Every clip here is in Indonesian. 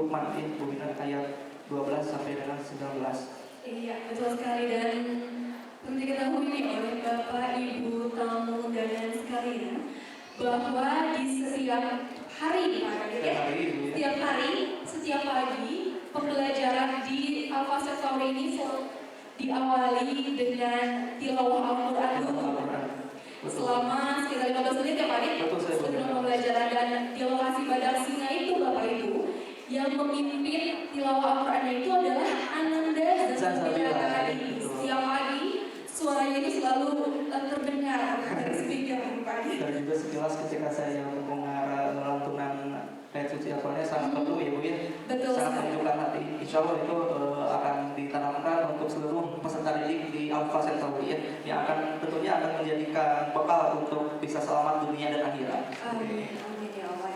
Luqman Bu Bina ayat 12 sampai dengan 19. Iya, betul sekali. Dan perlu diketahui nih oleh Bapak, Ibu, tamu undangan sekalian, bahwa di setiap hari, setiap pagi, pembelajaran di Al-Fasih Tauri ini diawali dengan tilawah Al-Quran dulu. Selama sekitar 15 menit ya Pak, sebelum pembelajaran. Dan di lokasi Badak Singa itu Bapak Ibu, yang memimpin tilawah Al-Quran itu adalah Ananda Zazabila. Setiap pagi suaranya ini selalu terdengar dari speaker pagi. Dan juga sekilas ketika saya mendengar lantunan ayat suci Al-Qurannya sangat perlu ya Bu ya. Betul, sangat menunjukkan hati. Insya Allah itu akan ditanamkan untuk seluruh peserta didik di Al-Fasih Tauri ya, yang akan tentunya akan menjadikan bekal untuk bisa selamat dunia dan akhirat. Amin, amin ya Allah.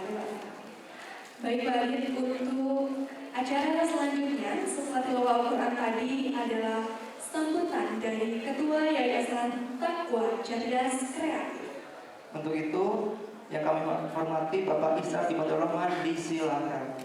Baik Pak Adit, untuk acara selanjutnya setelah tilawah Al-Quran tadi adalah sambutan dari Ketua Yayasan Taqwa Cerdas Kreatif. Untuk itu yang kami hormati Bapak Isa Ibadur Rahman, disilakan.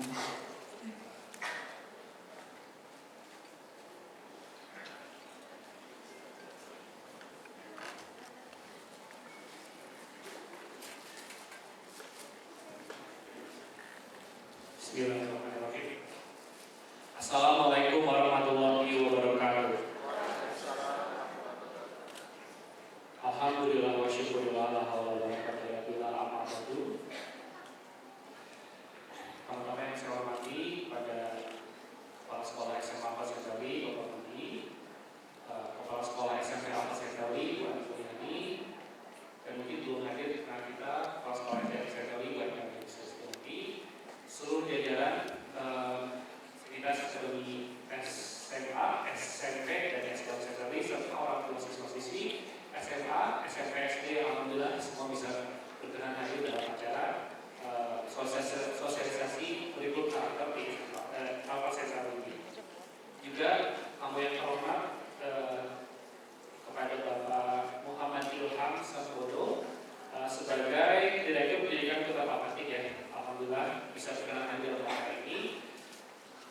Bismillahirrahmanirrahim. Assalamualaikum warahmatullahi wabarakatuh. Alhamdulillah wa syukurillah la haula wa la quwwata illa billah, amma ba'du. Teman-teman yang saya hormati, pada Kepala Sekolah SMA Al-Fasih Tauri, Bapak Budi, Kepala Sekolah SMP Al-Fasih Tauri, Bu Ani, dan mungkin belum hadir karena kita Kepala Sekolah SMP Tauri, Bu Ani, seluruh jajaran Sivitas Akademi SMA, SMP, dan SDA Tauri, serta orang tua siswa-siswi SMA, SMP, SD, alhamdulillah semua bisa berkenan hadir dalam acara sosialisasi kurikulum karakter di Al-Fasih Tauri. Juga tamu yang terhormat kepada Bapak Muhammad Ilham Sambodo sebagai Direktur Pendidikan Kota Papatik ya. Alhamdulillah bisa berkenan hadir dalam acara ini.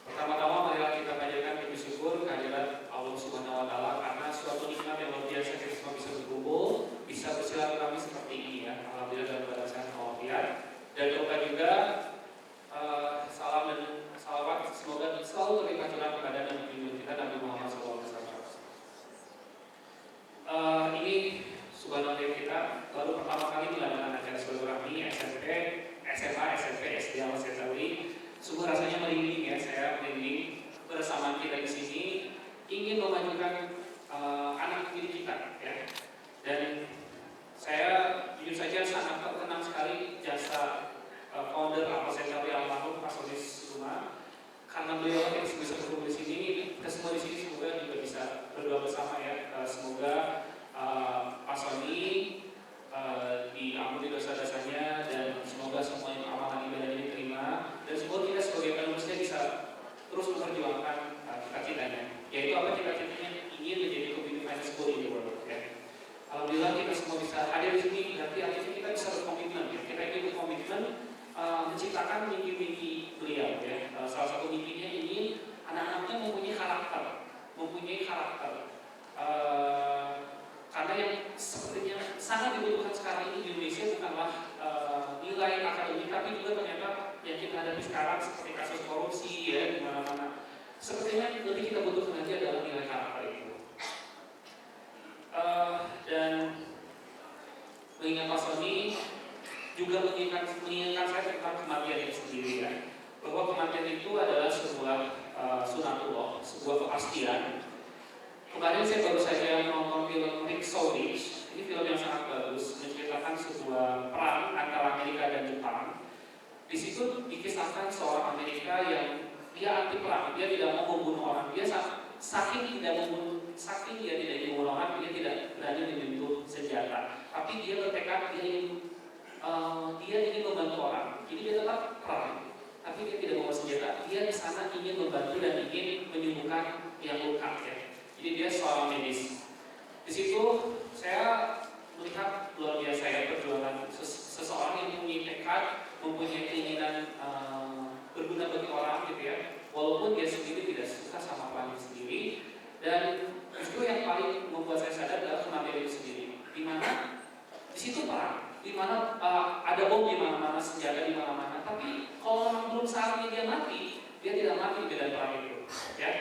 Pertama-tama marilah kita panjatkan puji syukur kehadirat Allah Subhanahu wa taala karena suatu nikmat yang luar biasa kita semua bisa berkumpul, bisa bersilaturahmi seperti ini ya. Alhamdulillah dalam keadaan sehat walafiat. Dan doa juga salam dan salawat semoga selalu terlimpah kepada Nabi kita Nabi Muhammad SAW. Ini subhanallah kita baru pertama kali melakukan acara silaturahmi SMP, SMA, SMP, SD Al-Fasih Tauri. Sungguh rasanya merinding ya, saya merinding bersamaan kita di sini ingin memajukan anak didik kita ya. Dan saya jujur saja sangat terkenang sekali jasa founder Al-Fasih Tauri almarhum Pak Solis Rumah. Karena beliau yang bisa berkumpul di sini, kita semua di sini semoga juga bisa berdoa bersama ya. Semoga Pak Soni diampuni dosa-dosanya dan semoga semua yang amalan ibadah ini diterima, dan semoga kita sebagai manusia bisa terus memperjuangkan cita-citanya, yaitu apa cita-citanya ingin menjadi community finance school in the world ya. Alhamdulillah kita semua bisa hadir di sini, berarti akhirnya kita bisa berkomitmen ya. Kita ingin berkomitmen menciptakan mimpi-mimpi beliau ya. Salah satu mimpinya ingin anak-anaknya mempunyai karakter. Karena yang sepertinya sangat dibutuhkan sekarang ini di Indonesia bukanlah nilai akademik, tapi juga ternyata yang kita hadapi sekarang seperti kasus korupsi ya di mana-mana. Sepertinya lebih kita butuhkan lagi adalah nilai karakter itu. Dan mengingat Pak Soni juga mengingatkan saya tentang kematian itu sendiri ya, bahwa kematian itu adalah sebuah sunatullah, sebuah kepastian. Kemarin saya baru saja menonton film Rick Soulage. Ini film yang sangat bagus, menceritakan sebuah perang antara Amerika dan Jepang. Di situ dikisahkan seorang Amerika yang dia anti perang, dia tidak mau membunuh orang. Dia saking dia tidak ingin membunuh orang, dia tidak berani menyentuh senjata. Tapi dia bertekad dia ingin membantu orang. Jadi dia tetap perang, tapi dia tidak membawa senjata. Dia di sana ingin membantu dan ingin menyembuhkan yang luka ya. Jadi dia seorang medis. Di situ saya melihat luar biasa ya perjuangan seseorang yang mempunyai tekad, mempunyai keinginan berguna bagi orang gitu ya. walaupun dia sendiri tidak suka sama perannya sendiri. Dan justru yang paling membuat saya sadar adalah kematian itu sendiri, di mana di situ perang, di mana ada bom di mana-mana, senjata di mana-mana. Tapi kalau memang belum saatnya dia mati, dia tidak mati di dalam perang itu, ya.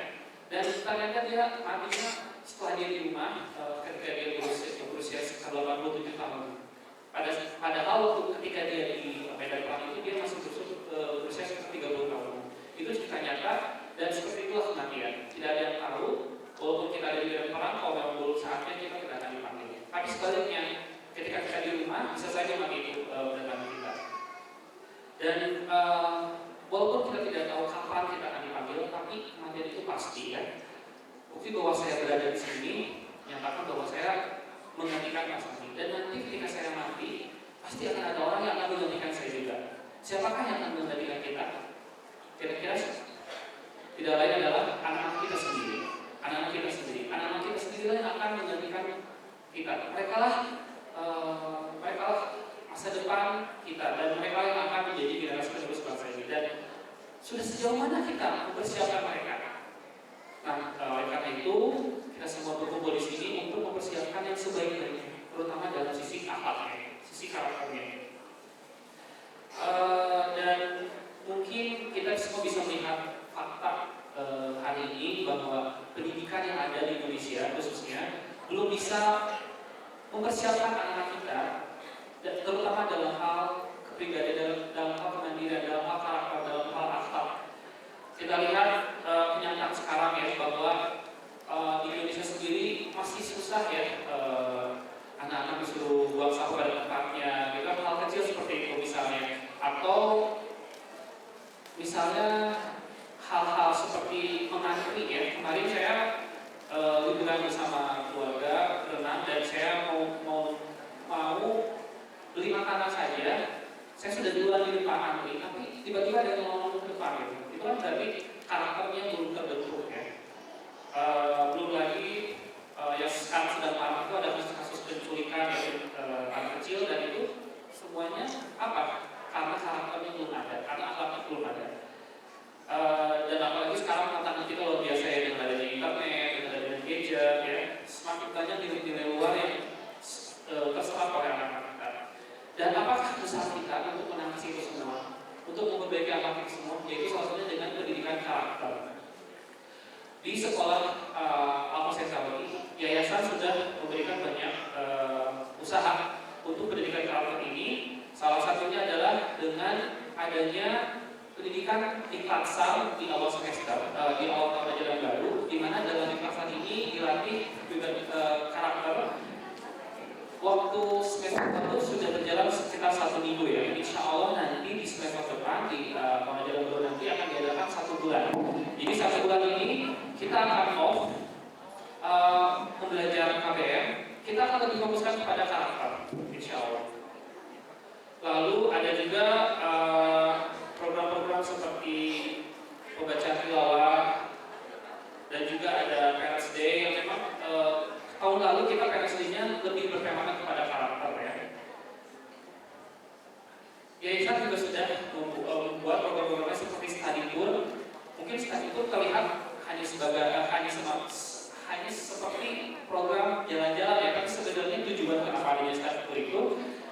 Dan ternyata dia matinya setelah dia di rumah, ketika dia berusia sekitar 87 tahun. Padahal waktu ketika dia di medan perang itu dia masih berusia sekitar 30 tahun. Itu cerita nyata dan seperti itulah kematian. Tidak ada yang tahu, walaupun kita ada di medan perang, kalau memang belum saatnya kita tidak akan dipanggil. Tapi sebaliknya, ketika kita di rumah bisa saja mati itu mendatangi kita. Dan walaupun kita tidak tahu kapan kita akan dipanggil, tapi kematian itu pasti, ya. Bukti bahwa saya berada di sini menyatakan bahwa saya menggantikan Mas Andi. Dan nanti ketika saya mati, pasti akan ada orang yang akan menggantikan saya juga. Siapakah yang akan menggantikan kita? Kira-kira tidak lain adalah anak-anak kita sendiri. Anak-anak kita sendiri. Anak-anak kita sendiri yang akan menggantikan kita. Mereka lah masa depan kita, dan mereka yang akan menjadi generasi penerus bangsa ini. Dan sudah sejauh mana kita mempersiapkan mereka? Nah, oleh karena itu kita semua berkumpul di sini untuk mempersiapkan yang sebaik-baiknya, terutama dalam sisi akhlaknya, sisi karakternya. Dan mungkin kita semua bisa melihat fakta hari ini bahwa pendidikan yang ada di Indonesia khususnya belum bisa mempersiapkan anak-anak kita, terutama dalam hal kepribadian, dalam hal kemandirian, dalam hal karakter, dalam hal akhlak. Kita lihat kenyataan sekarang ya, bahwa di Indonesia sendiri masih susah ya anak-anak disuruh buang sampah pada tempatnya, gitu. Hal kecil seperti itu misalnya, atau misalnya hal-hal seperti mengantri ya. Kemarin saya liburan bersama keluarga renang, dan saya mau beli makanan saja. Saya sudah duluan di depan antri, tapi tiba-tiba ada yang ngomong ke depan gitu. Itu kan berarti karakternya belum terbentuk ya. Belum lagi yang sekarang sedang marak itu ada kasus penculikan anak kecil, dan itu semuanya apa? Karena karakternya belum ada, karena akhlaknya belum ada. Dan apalagi sekarang tantangan kita luar biasa ya, dengan adanya internet, dengan adanya gadget ya, semakin banyak nilai-nilai luar yang terserap oleh anak-anak kita. Dan apakah usaha kita untuk menangani itu semua, untuk memperbaiki akhlak itu semua? Yaitu salah satunya dengan pendidikan karakter. Di sekolah Alfa Centauri, yayasan sudah memberikan banyak usaha untuk pendidikan karakter ini. Salah satunya adalah dengan adanya pendidikan Iklaksar di awal semester, di awal tahun ajaran baru, di mana dalam Iklaksar ini dilatih karakter. Waktu semester itu sudah berjalan sekitar 1 minggu ya. Insya Allah nanti di semester depan di tahun ajaran baru nanti akan diadakan 1 bulan. Jadi 1 bulan ini kita akan pembelajaran KBM. Kita akan lebih fokuskan kepada karakter, insya Allah. Lalu ada juga program-program seperti pembacaan tilawah, dan juga ada Parents Day yang memang tahun lalu kita Parents Day-nya lebih bertemakan kepada karakter ya. Yayasan juga sudah membuat program-programnya seperti Study Tour. Mungkin Study Tour terlihat hanya seperti program jalan-jalan ya, tapi sebenarnya tujuan kenapa adanya Study Tour itu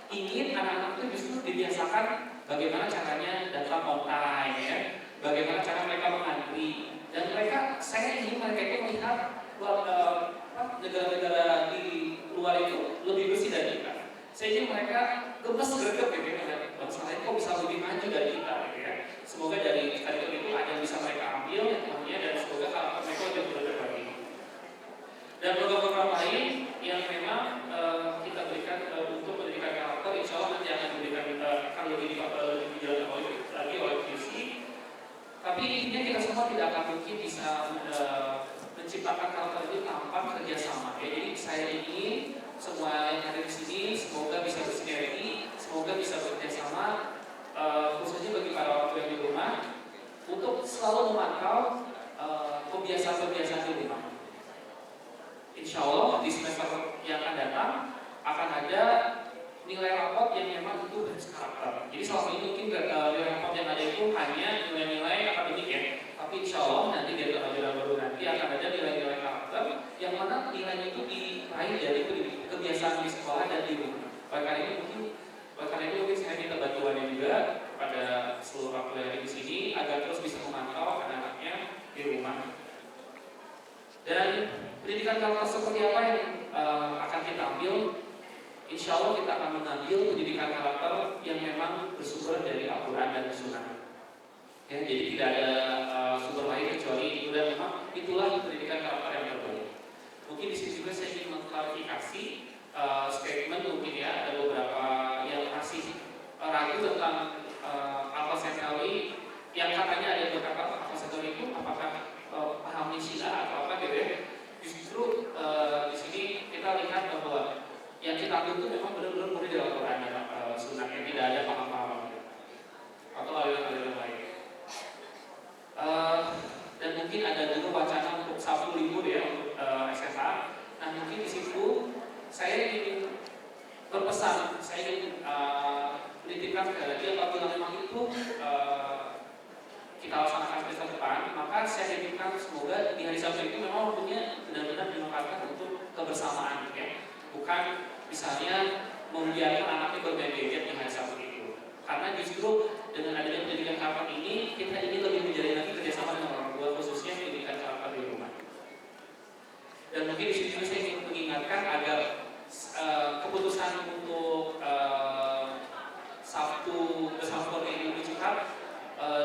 ingin anak-anak itu justru dibiasakan bagaimana caranya datang on time ya, bagaimana cara mereka mengantri, dan saya ingin mereka itu melihat negara-negara di luar itu lebih bersih dari kita. Saya ingin mereka gemes greget gitu ya, bangsa lain kok bisa lebih maju dari kita gitu ya. Semoga dari Study Tour itu ada yang bisa mereka ambil hikmahnya, dan semoga karakter mereka lebih berbagi. Dan program-program lain yang memang kita berikan untuk pendidikan karakter, insya Allah nanti akan lebih dijalankan lagi oleh QC. Tapi intinya kita semua tidak akan mungkin bisa menciptakan karakter itu tanpa kerjasama. Ya, jadi saya ingin semua yang ada di sini semoga bisa bersinergi, semoga bisa bekerjasama, khususnya bagi para orang tua yang di rumah, untuk selalu memantau kebiasaan-kebiasaan di rumah. Insya Allah di semester yang akan datang akan ada nilai rapot yang memang itu berkarakter. Jadi selama ini mungkin nilai rapot yang ada itu hanya nilai-nilai akademik ya, tapi insya pendidikan karakter seperti apa yang akan kita ambil? Insya Allah kita akan mengambil pendidikan karakter yang memang bersumber dari Al-Quran dan Sunnah. Ya, jadi tidak ada sumber lain kecuali itu, dan memang itulah pendidikan karakter yang terbaik. Mungkin di sini juga saya ingin mengklarifikasi statement, mungkin ya ada beberapa yang masih ragu tentang Al-Fasendawi, yang katanya ada yang berkata Al-Fasendawi itu apakah paham Syiah atau apa gitu ya. Justru di sini kita lihat bahwa yang kita ambil itu memang benar-benar murni dari Al-Quran dan Sunnah, yang tidak ada paham-paham atau aliran-aliran lain. Dan mungkin ada juga wacana untuk Sabtu libur ya untuk SMA. Nah mungkin di situ saya ingin berpesan, saya ingin menitipkan sekali lagi, apabila memang itu kita laksanakan semester depan, maka saya titipkan semoga di hari Sabtu itu memang waktunya benar-benar dimanfaatkan untuk kebersamaan, ya. Bukan misalnya membiarkan anaknya bermain gadget di hari Sabtu itu. Karena justru dengan adanya pendidikan karakter ini, kita ingin lebih menjalin lagi kerjasama dengan orang tua, khususnya pendidikan karakter di rumah. Dan mungkin di sini saya ingin mengingatkan agar keputusan untuk Sabtu bersama keluarga Ibu Cikap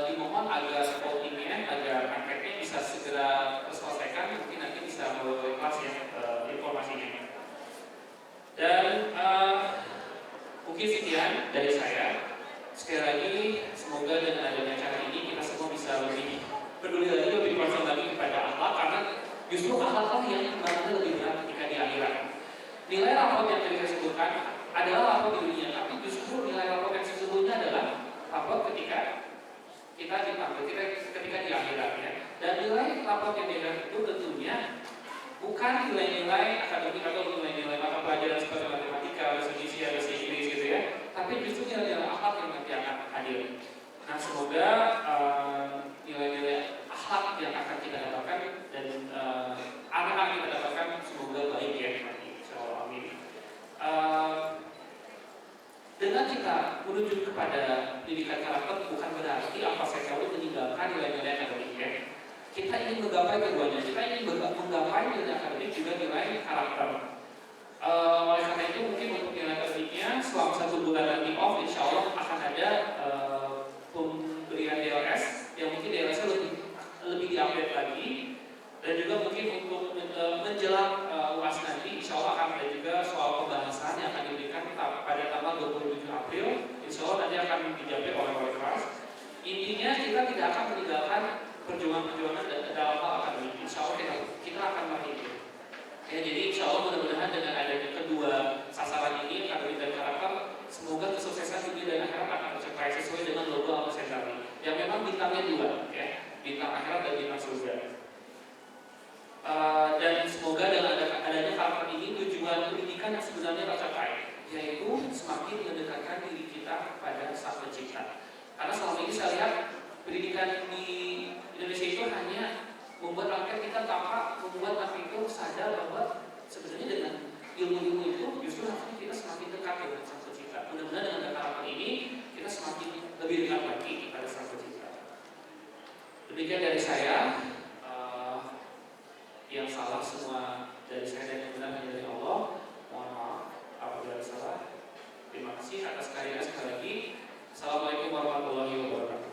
dimohon agar votingnya, agar angketnya bisa segera terselesaikan. Mungkin nanti bisa melalui kelas ya informasinya. Dan mungkin sekian dari saya. Sekali lagi, semoga dengan adanya acara ini kita semua bisa lebih peduli lagi, lebih concern lagi kepada akhlak, karena justru akhlak yang timbangannya lebih berat ketika di akhirat. Nilai rapot yang tadi saya sebutkan adalah rapot di dunia, tapi justru nilai rapot yang sesungguhnya adalah rapot ketika kita dipanggil, ketika di akhirat ya. Dan nilai rapot yang di akhirat itu tentunya bukan nilai-nilai akademik atau nilai-nilai mata pelajaran seperti matematika, bahasa Indonesia, bahasa Inggris gitu ya. Tapi justru nilai-nilai akhlak yang nanti akan hadir. Nah semoga nilai-nilai akhlak yang akan kita dapatkan dan anak-anak kita dapatkan semoga baik ya nanti. Insyaallah amin. Dengan kita menuju kepada pendidikan karakter bukan berarti apa saya tahu meninggalkan nilai-nilai akademik ya. Kita ingin menggapai keduanya. Kita ingin menggapai nilai akademik juga nilai karakter. Oleh karena itu mungkin untuk nilai akademiknya selama 1 bulan nanti off, insya Allah akan ada pemberian DLS yang mungkin DLS lebih diupdate lagi, dan juga mungkin untuk menjelang UAS nanti insya Allah akan ada juga soal pembahasan yang akan diberikan pada tanggal 27 April. Insya Allah nanti akan dijamin oleh kelas. Intinya kita tidak akan meninggalkan perjuangan-perjuangan dalam hal akademik. Insya Allah kita akan meraih itu. Ya, jadi insya Allah mudah-mudahan dengan adanya kedua sasaran ini, akademik dan karakter, semoga kesuksesan dunia dan akhirat akan tercapai sesuai dengan logo Al-Fasendawi yang memang bintangnya 2 ya, bintang akhirat dan bintang surga. Dan semoga dengan adanya karakter ini tujuan pendidikan yang sebenarnya tercapai, yaitu semakin mendekatkan diri kita kepada Sang Pencipta. Karena selama ini saya lihat pendidikan di Indonesia itu hanya membuat angket kita tanpa membuat anak itu sadar bahwa sebenarnya dengan ilmu-ilmu itu justru nanti kita semakin dekat dengan Sang Pencipta. Mudah-mudahan dengan karakter ini kita semakin lebih dekat lagi kepada Sang Pencipta. Demikian dari saya. Yang salah semua dari saya dan yang benar hanya dari Allah. Mohon maaf apabila ada salah. Terima kasih atas kehadiran sekali lagi. Assalamualaikum warahmatullahi wabarakatuh.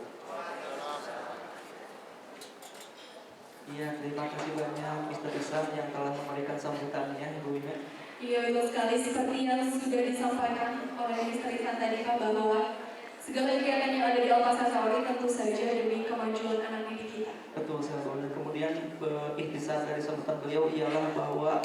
Iya, terima kasih banyak Mr. Islam yang telah memberikan sambutannya, Ibu Ina. Iya, betul sekali. Seperti yang sudah disampaikan oleh Mr. Islam tadi Pak, bahwa segala kegiatan yang ada di Al-Fasendawi tentu saja demi kemajuan anak didik kita. Betul sekali. Kemudian intisar dari sambutan beliau ialah bahwa